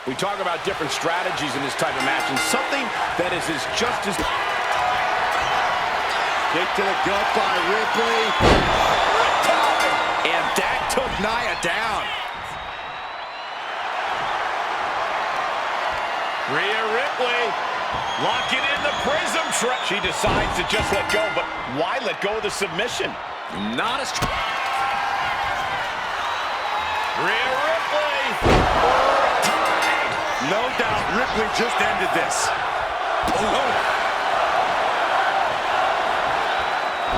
We talk about different strategies in this type of match, and something that is just as... Kick to the gut by Ripley. And that took Nia down. Rhea Ripley locking in the prism trap. She decides to just let go, but why let go of the submission? Not as... Rhea Ripley. No doubt Ripley just ended this. Oh.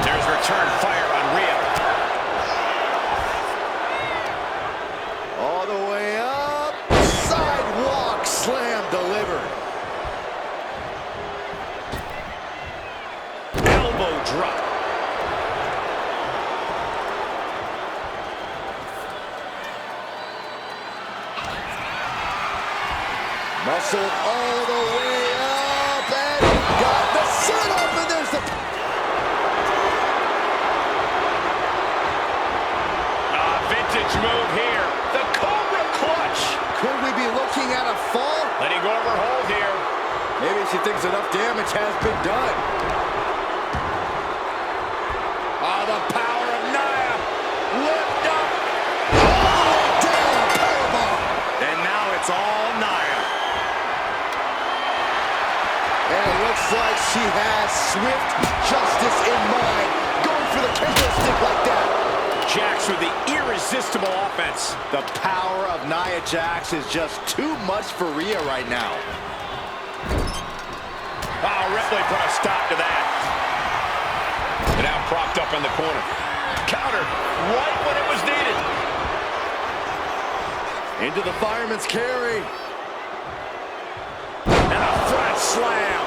There's return fire on Rhea. All the way up. Sidewalk slam delivered. Elbow drop. Muscle all the way up, and got the setup, and there's the... Vintage move here. The Cobra Clutch. Could we be looking at a fall? Letting go of her hold here. Maybe she thinks enough damage has been done. The power of Nia. Lift up. All the way down. Powerbomb. And now it's all Nia. And it looks like she has swift justice in mind. Going for the kendo stick like that. Jax with the irresistible offense. The power of Nia Jax is just too much for Rhea right now. Oh, Ripley put a stop to that. And now propped up in the corner. Counter right when it was needed. Into the fireman's carry. And a front slam.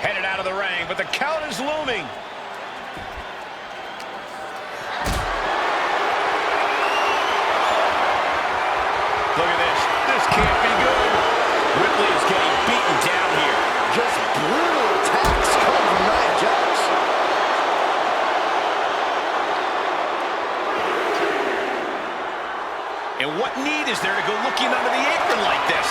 Headed out of the ring, but the count is looming. Look at this. This can't be good. Ripley is getting beaten down here. Just brutal attacks come from Nia Jax. And what need is there to go looking under the apron like this?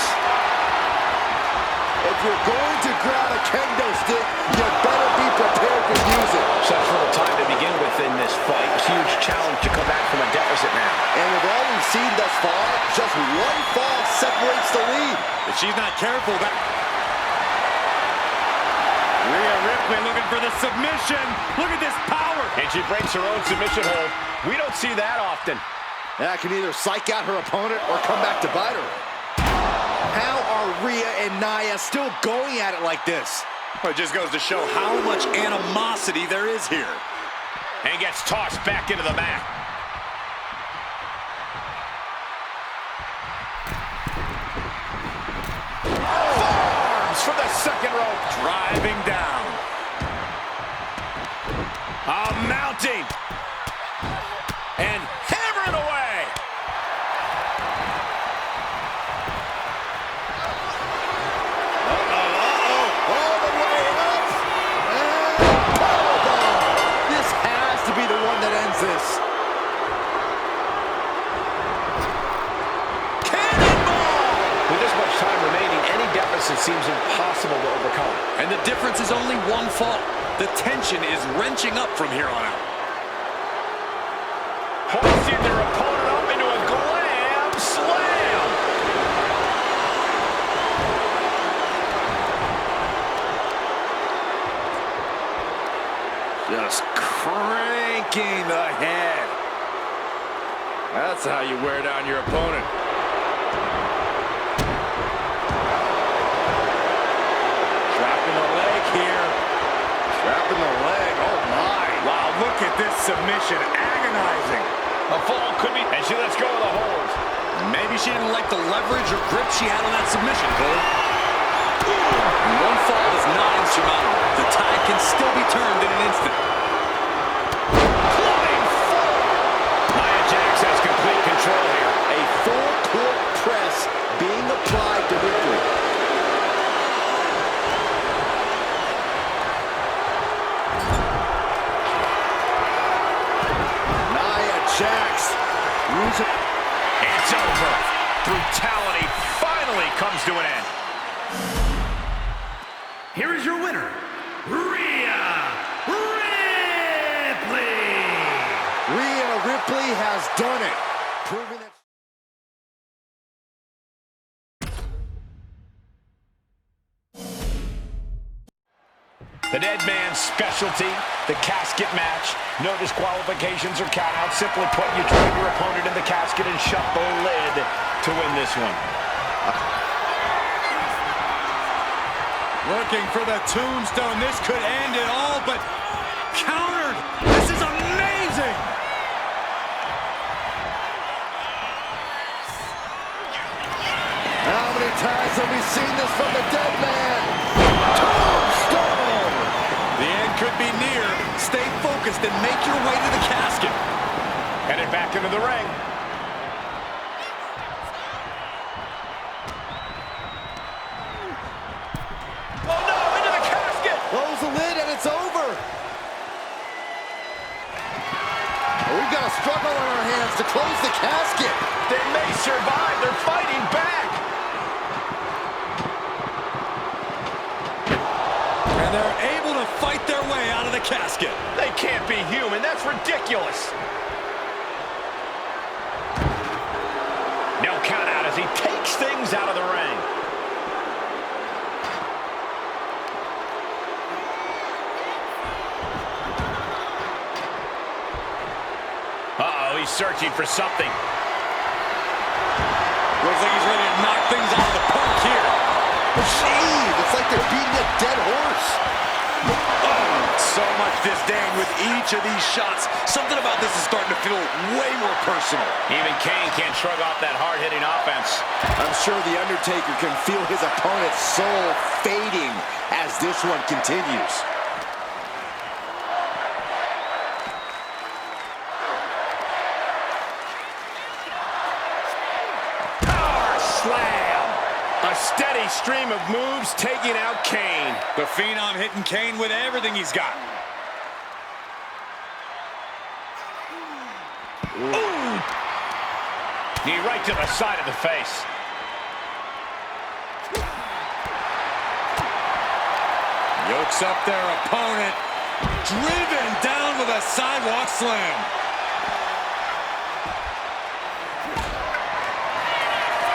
If you're going to grab a kendo stick, you better be prepared to use it. Such little time to begin with in this fight. Huge challenge to come back from a deficit now. And with all we've seen thus far, just one fall separates the lead. If she's not careful, that... Rhea Ripley looking for the submission. Look at this power. And she breaks her own submission hold. We don't see that often. That can either psych out her opponent or come back to bite her. How are Rhea and Nia still going at it like this? Well, it just goes to show how much animosity there is here. And gets tossed back into the mat. Forearms from the second rope. Driving down. Mounting. And hammering away. All the way up. And powerbomb. This has to be the one that ends this. Cannonball! With this much time remaining, any deficit seems impossible to overcome. And the difference is only one fall. The tension is wrenching up from here on out. Hoisting their opponent up into a glam slam. Just cranking the head. That's how you wear down your opponent. Trapping the leg here. Trapping the leg. Oh, my. Wow, look at this submission. Agonizing. A fall could be, and she lets go of the hold. Maybe she didn't like the leverage or grip she had on that submission, Cole. One fall is not insurmountable. The tide can still be turned in an instant. Flying fall. Nia Jax has complete control here. A full court press being applied to Ripley. Nia Jax Use it. It's over. Brutality finally comes to an end. Here is your winner, Rhea Ripley. Rhea Ripley has done it, proving that. The dead man's specialty, the casket match. No disqualifications or countouts. Simply put, you drag your opponent in the casket and shut the lid to win this one. Looking for the tombstone. This could end it all, but countered. This is amazing. How many times have we seen this from the dead man? Tombstone! The end could be near. Stay focused and make your way to the casket. Headed back into the ring. Oh no, into the casket! Close the lid and it's over. We've got a struggle on our hands to close the casket. They may survive. They're fighting back. And they're able to fight their way out of the casket. They can't be human. That's ridiculous. No count out as he takes things out of the ring. Uh-oh, he's searching for something. Looks like he's ready to knock things out of the park here. Jeez, it's like they're beating a dead horse. Oh, so much disdain with each of these shots. Something about this is starting to feel way more personal. Even Kane can't shrug off that hard-hitting offense. I'm sure The Undertaker can feel his opponent's soul fading as this one continues. Power slam! A steady stream of moves taking out Kane. The Phenom hitting Kane with everything he's got. Ooh! Knee right to the side of the face. Yokes up their opponent. Driven down with a sidewalk slam.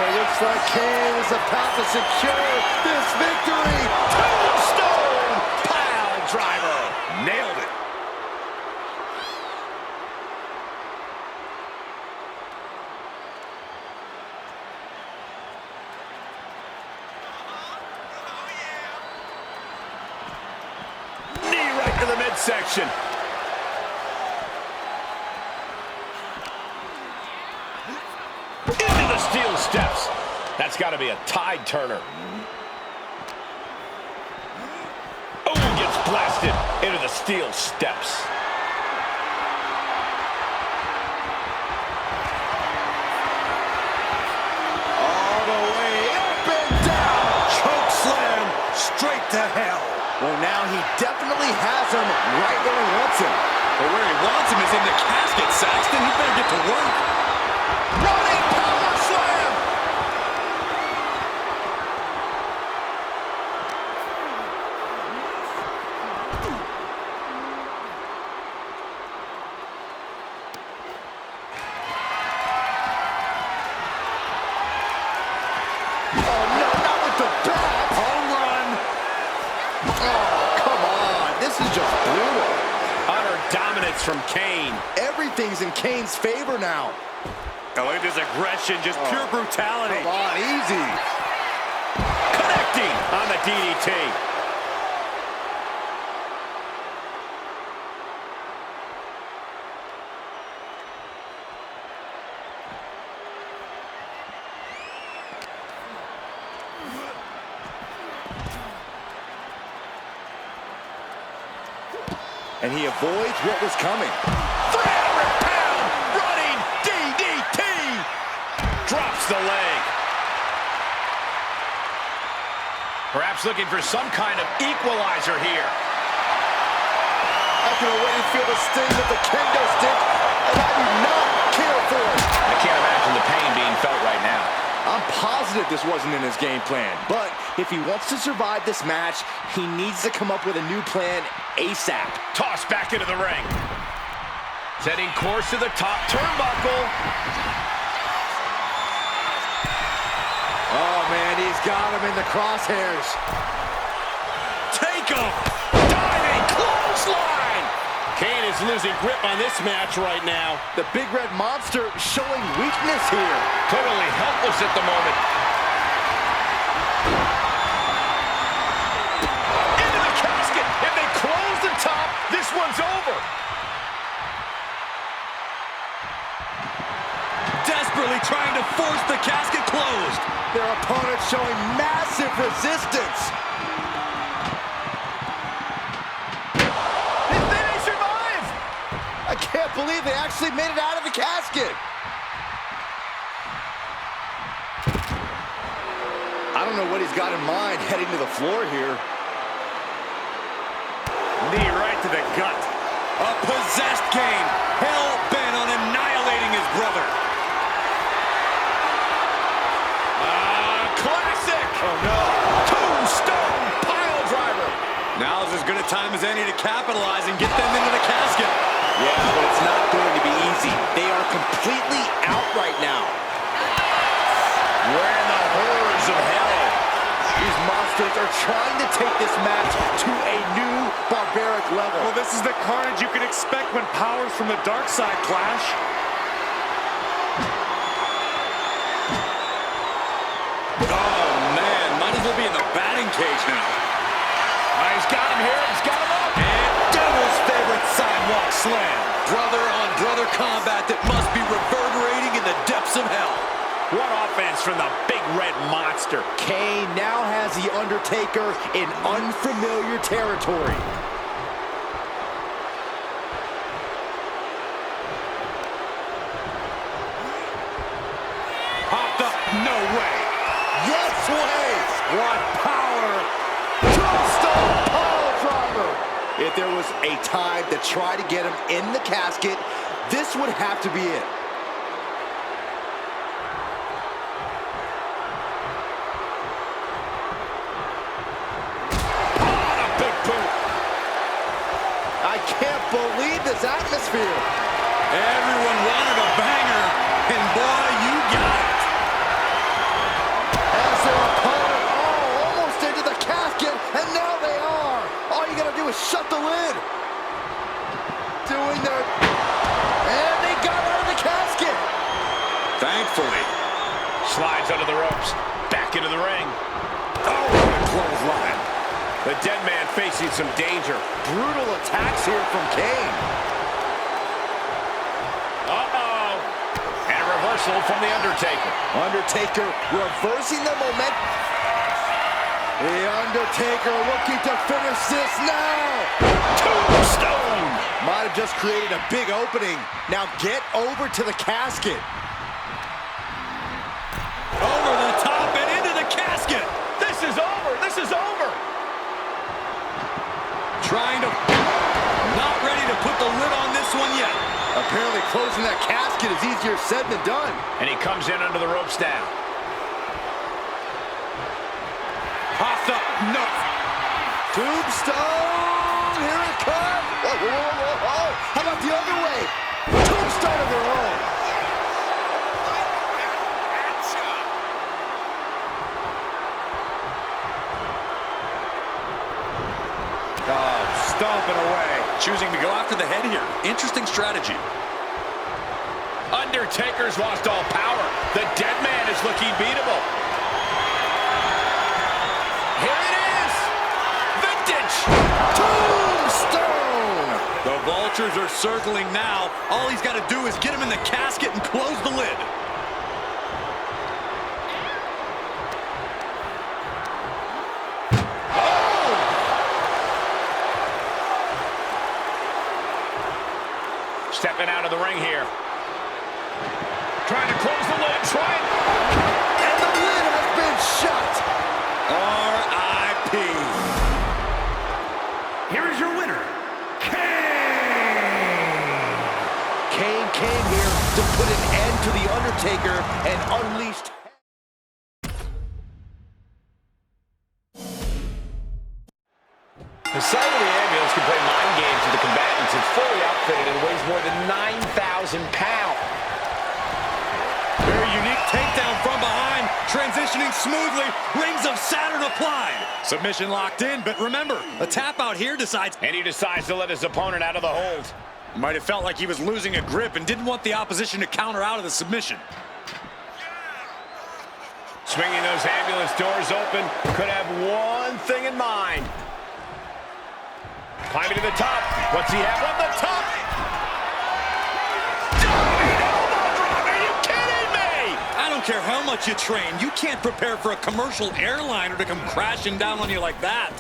It looks like Kane is about to secure this victory. Tombstone pile driver. Nailed it. Knee right to the midsection. Into the steel steps. That's got to be a tide turner. Oh, gets blasted into the steel steps. All the way up and down. Choke slam straight to hell. Well, now he definitely has him right where he wants him. But where he wants him is in the casket, Saxton. He better get to work. Running power slam. Oh, no, not with the bat. Home run. Oh, come on. This is just brutal. Utter dominance from Kane. Everything's in Kane's favor now. Oh, look at this aggression, just pure brutality. Come on, easy. Connecting on the DDT. And he avoids what was coming. 300-pound running DDT. Drops the leg. Perhaps looking for some kind of equalizer here. I can already feel the sting of the kendo stick, and I do not care for it. The can't imagine the pain being felt right now. I'm positive this wasn't in his game plan, but if he wants to survive this match, he needs to come up with a new plan ASAP. Tossed back into the ring. Setting course to the top turnbuckle. Oh, man, he's got him in the crosshairs. Take him! Diving clothesline! Kane is losing grip on this match right now. The big red monster showing weakness here. Totally helpless at the moment. Into the casket. If they close the top, this one's over. Desperately trying to force the casket closed. Their opponent showing massive resistance. They survive. I can't believe they actually made it out of the casket. I don't know what he's got in mind heading to the floor here. Knee right to the gut. A possessed Kane, hell-bent on annihilating his brother. Classic. Oh, no. Tombstone pile driver. Now's as good a time as any to capitalize and get them into the casket. Yeah, but it's not going to be easy. They are completely out right now. We're in the horrors of hell. These monsters are trying to take this match to a new barbaric level. Well, this is the carnage you can expect when powers from the dark side clash. Oh, man, might as well be in the batting cage now. He's got him here. He's got him up. And Devil's favorite sidewalk slam. Brother-on-brother combat that must be reverberating in the depths of hell. What offense from the big red monster. Kane now has The Undertaker in unfamiliar territory. Popped up, no way. Yes way! What power! Tombstone pile driver! If there was a time to try to get him in the casket, this would have to be it. A big boot. I can't believe this atmosphere. Everyone wanted a banger, and boy, you got it. As their opponent, almost into the casket, and now they are. All you gotta do is shut the lid. Doing their... And they got out of the casket. Thankfully. Slides under the ropes. Back into the ring. Oh, what a clothesline. The dead man facing some danger. Brutal attacks here from Kane. Uh-oh. And a reversal from The Undertaker. Undertaker reversing the momentum. The Undertaker looking to finish this now. Tombstone. Might have just created a big opening. Now get over to the casket. Over the top and into the casket. This is over. This is over. Trying to... Not ready to put the lid on this one yet. Apparently closing that casket is easier said than done. And he comes in under the ropes now. Popped up, no. Tombstone, here it comes. Whoa, whoa, whoa, whoa. How about the other way? Tombstone of their own. Oh, stomping away. Choosing to go after the head here. Interesting strategy. Undertaker's lost all power. The dead man is looking beatable. Here it is. Vintage. Tombstone. The Vultures are circling now. All he's got to do is get him in the casket and close the lid. Stepping out of the ring here. Trying to close the lid. Trying. And the lid has been shut. R.I.P. Here is your winner, Kane. Kane came here to put an end to The Undertaker and unleash... The sight of the ambulance can play mind games with the combatants. It's fully outfitted and weighs more than 9,000 pounds. Very unique takedown from behind, transitioning smoothly, rings of Saturn applied. Submission locked in, but remember, a tap out here decides. And he decides to let his opponent out of the hold. Might have felt like he was losing a grip and didn't want the opposition to counter out of the submission. Swinging those ambulance doors open, could have one thing in mind. Climbing to the top. What's he have on the top? Are you kidding me? I don't care how much you train, you can't prepare for a commercial airliner to come crashing down on you like that.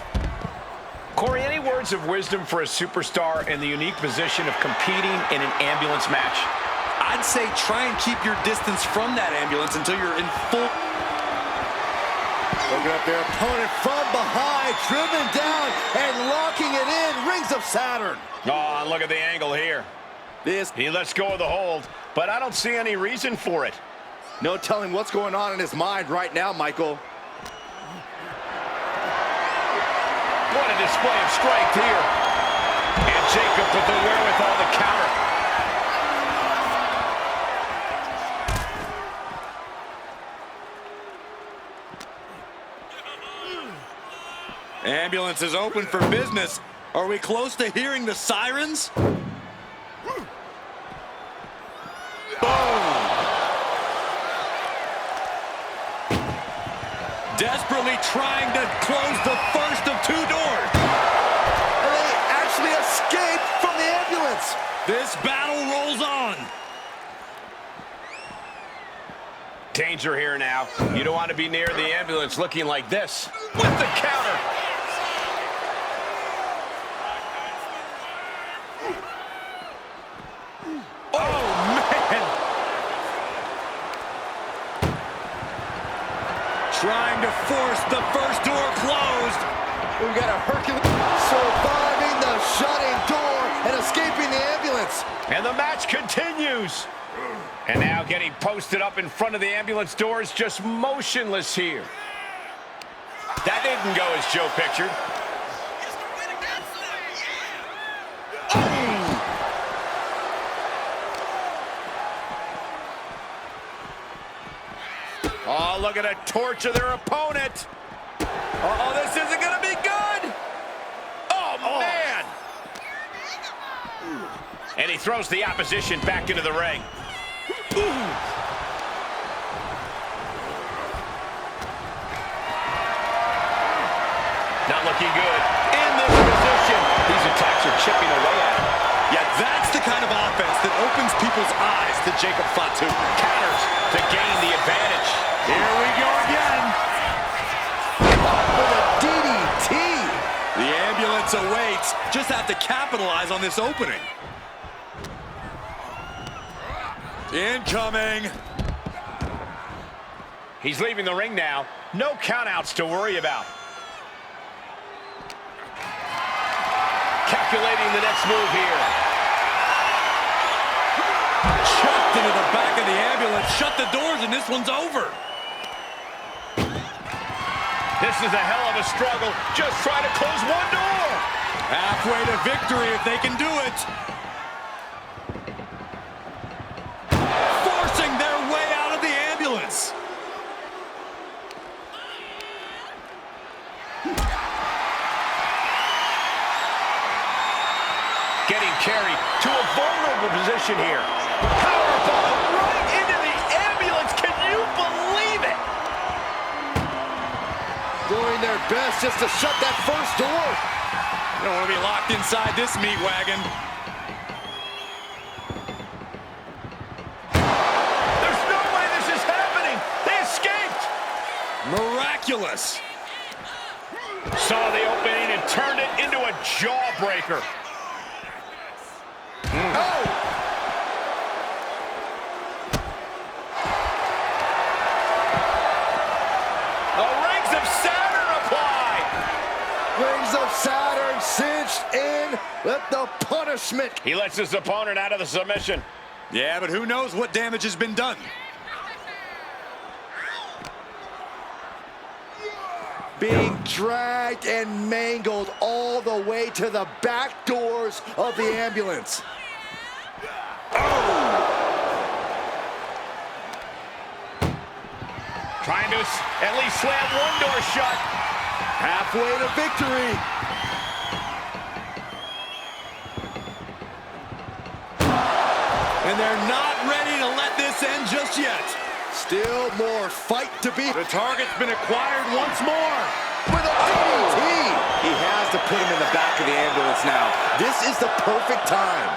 Corey, any words of wisdom for a superstar in the unique position of competing in an ambulance match? I'd say try and keep your distance from that ambulance until you're in full... Looking at their opponent from behind, driven down and locking it in. Rings of Saturn. Oh, look at the angle here. He lets go of the hold, but I don't see any reason for it. No telling what's going on in his mind right now, Michael. What a display of strength here. And Jacob with the wherewithal to counter. Ambulance is open for business. Are we close to hearing the sirens? Boom! Desperately trying to close the first of two doors. And they actually escaped from the ambulance. This battle rolls on. Danger here now. You don't want to be near the ambulance looking like this. With the counter. Trying to force the first door closed. We've got a Hercules surviving the shutting door and escaping the ambulance. And the match continues. And now getting posted up in front of the ambulance doors, just motionless here. That didn't go as Joe pictured. Oh, look at a torch of their opponent. Oh, this isn't going to be good. Oh, man. And he throws the opposition back into the ring. Not looking good. In this position. These attacks are chipping away at him. Yeah, that's the kind of offense that opens people's eyes to Jacob Fatu. Counters to gain the advantage. Here we go again. With a DDT. The ambulance awaits. Just have to capitalize on this opening. Incoming. He's leaving the ring now. No countouts to worry about. Calculating the next move here. Chucked into the back of the ambulance. Shut the doors and this one's over. This is a hell of a struggle. Just try to close one door. Halfway to victory if they can do it. Forcing their way out of the ambulance. Getting carried to a vulnerable position here. Powerbomb right into the ambulance. Can you believe it? Doing their best just to shut that first door. You don't want to be locked inside this meat wagon. There's no way this is happening. They escaped. Miraculous. Saw the opening and turned it into a jawbreaker. Oh! The rings of Saturn apply. Rings of Saturn cinched in with the punishment. He lets his opponent out of the submission. Yeah, but who knows what damage has been done. Being dragged and mangled all the way to the back doors of the ambulance. Trying to at least slam one door shut. Halfway to victory. And they're not ready to let this end just yet. Still more fight to be. The target's been acquired once more. With a DDT. He has to put him in the back of the ambulance now. This is the perfect time.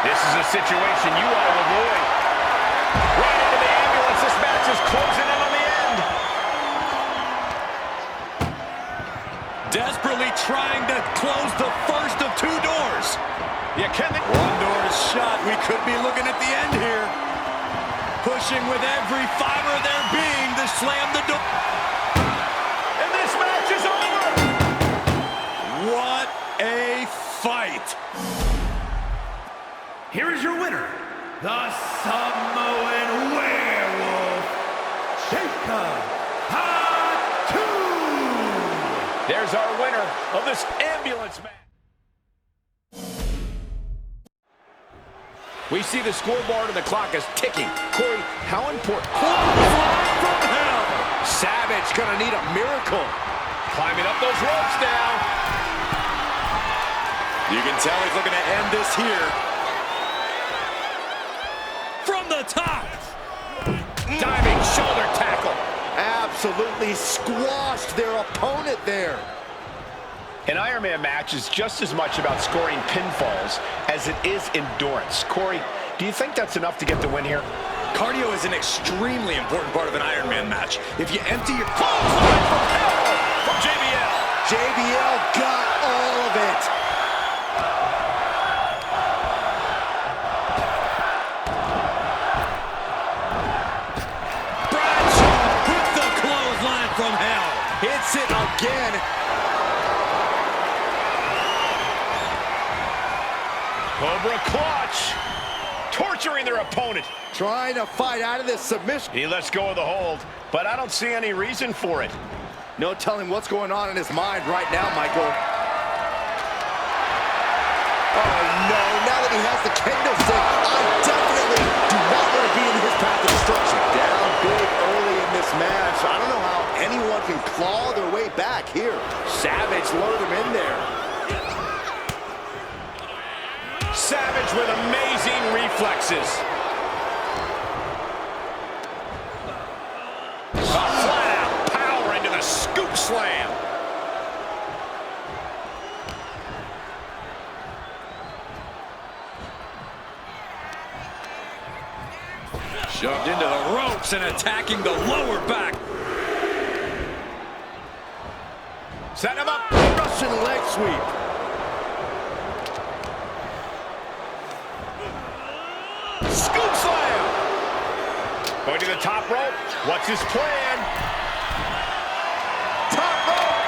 This is a situation you want to avoid. Right into the ambulance. This match is closing in on the end. Desperately trying to close the first of two doors. Yeah, can they? One door is shut. We could be looking at the end here. Pushing with every fiber of their being to slam the door. And this match is over. What a fight. Here is your winner, the Samoan Werewolf, Jacob Hatu. There's our winner of this ambulance match. We see the scoreboard and the clock is ticking. Corey, how important? From hell. Savage gonna need a miracle. Climbing up those ropes now. You can tell he's looking to end this here. From the top. Diving shoulder tackle. Absolutely squashed their opponent there. An Iron Man match is just as much about scoring pinfalls as it is endurance. Corey, do you think that's enough to get the win here? Cardio is an extremely important part of an Iron Man match. If you empty your... Clothesline from hell from JBL. JBL got all of it. Bradshaw with the clothesline from hell. Hits it again. Cobra clutch. Torturing their opponent. Trying to fight out of this submission. He lets go of the hold, but I don't see any reason for it. No telling what's going on in his mind right now, Michael. Oh no, now that he has the kendo stick, I definitely do not want to be in his path of destruction. Down big early in this match. I don't know how anyone can claw their way back here. Savage lured him in there. Savage with amazing reflexes. Flat out power into the scoop slam. Shoved into the ropes and attacking the lower back. Set him up. Russian leg sweep. Scoop slam. Going to the top rope. What's his plan? Top rope.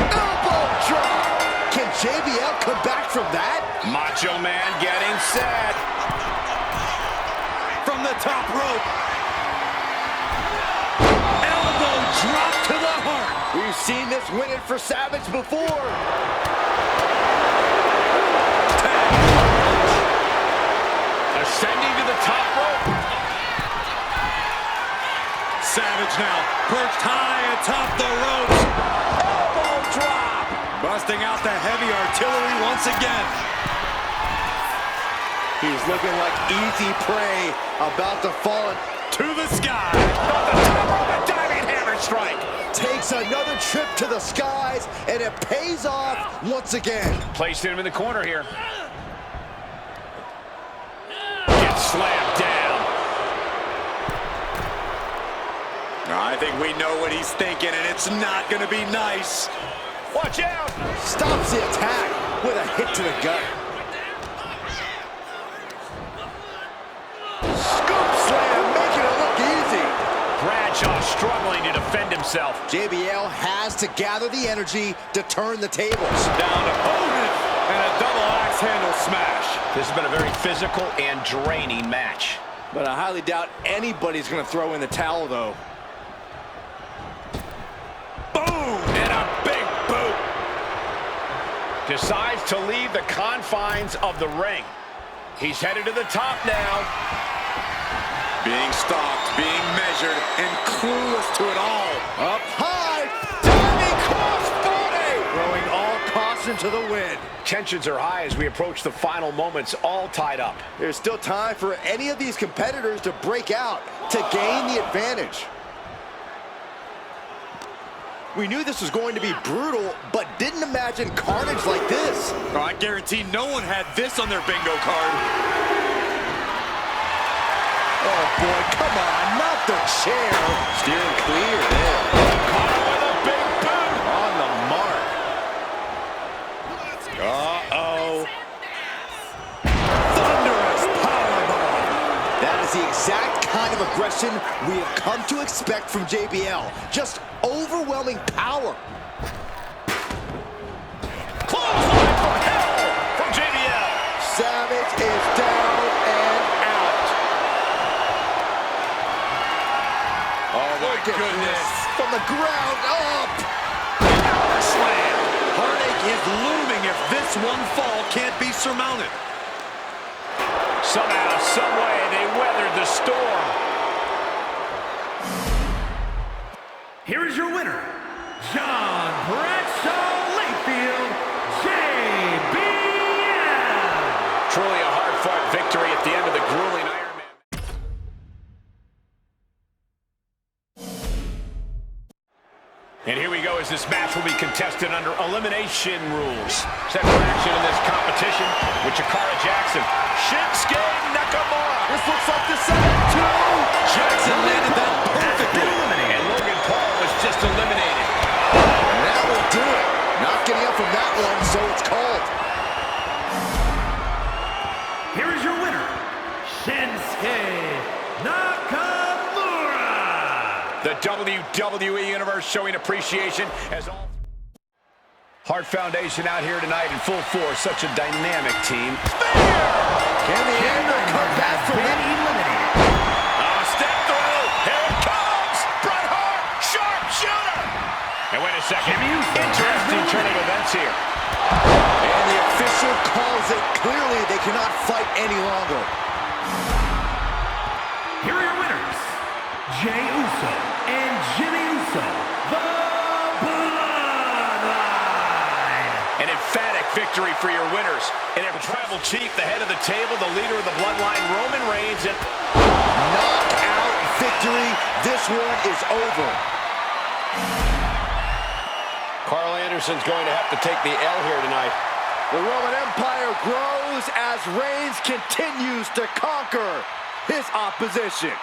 Elbow drop. Can JBL come back from that? Macho Man getting set. From the top rope. Elbow drop to the heart. We've seen this win it for Savage before. Ascending to the top rope. Savage now perched high atop the ropes. Elbow drop. Busting out the heavy artillery once again. He's looking like easy prey, about to fall To the sky. Off the top rope, a diving hammer strike. takes another trip to the skies, and it pays off once again. Placing him in the corner here. Gets slammed down. I think we know what he's thinking, and it's not going to be nice. Watch out. Stops the attack with a hit to the gut. Scoop slam, making it look easy. Bradshaw struggling to defend himself. JBL has to gather the energy to turn the tables. Down opponent, And a double axe handle smash. This has been a very physical and draining match. But I highly doubt anybody's going to throw in the towel, though. Boom! And a big boot. Decides to leave the confines of the ring. He's headed to the top now. Being stalked, being measured, and clueless to it all. Up high, diving crossbody, throwing all caution to the wind. Tensions are high as we approach the final moments, all tied up. There's still time for any of these competitors to break out, to gain the advantage. We knew this was going to be brutal, but didn't imagine carnage like this. Oh, I guarantee no one had this on their bingo card. Oh boy, come on, not the chair. Steering clear there. Caught with a big boot. On the mark. Uh-oh. Thunderous powerbomb. That is the exact kind of aggression we have come to expect from JBL. Just overwhelming power. Clothesline from hell from JBL. Savage is down and out. Oh, my goodness. From the ground up. Power slam. Heartache is looming if this one fall can't be surmounted. Somehow, some way, they weathered the storm. Here is your winner, John Bradshaw Layfield, JBL. Truly a hard-fought victory at the end of the grueling Iron Man. And here we go as this match will be contested under elimination rules. Set for action in this competition with Chikara Jackson, Shinsuke Nakamura. This looks like the setup, too. Jackson landed that perfectly. And Logan Paul was just eliminated. And that will do it. Not getting up from that one, so it's called. Here is your winner, Shinsuke Nakamura. The WWE Universe showing appreciation as all. Hard foundation out here tonight in full force. Such a dynamic team. Can the angle come back from Been that? eliminated. Step through. Here it comes. Bret Hart. Sharpshooter. And wait a second. Interesting turn of events here. And the official calls it. Clearly, they cannot fight any longer. Here are your winners, Jey Uso and Jimmy Uso, the Bloodline. An emphatic victory for your winners. And their tribal chief, the head of the table, the leader of the Bloodline, Roman Reigns. And Knockout victory. This one is over. Carl Anderson's going to have to take the L here tonight. The Roman Empire grows as Reigns continues to conquer his opposition.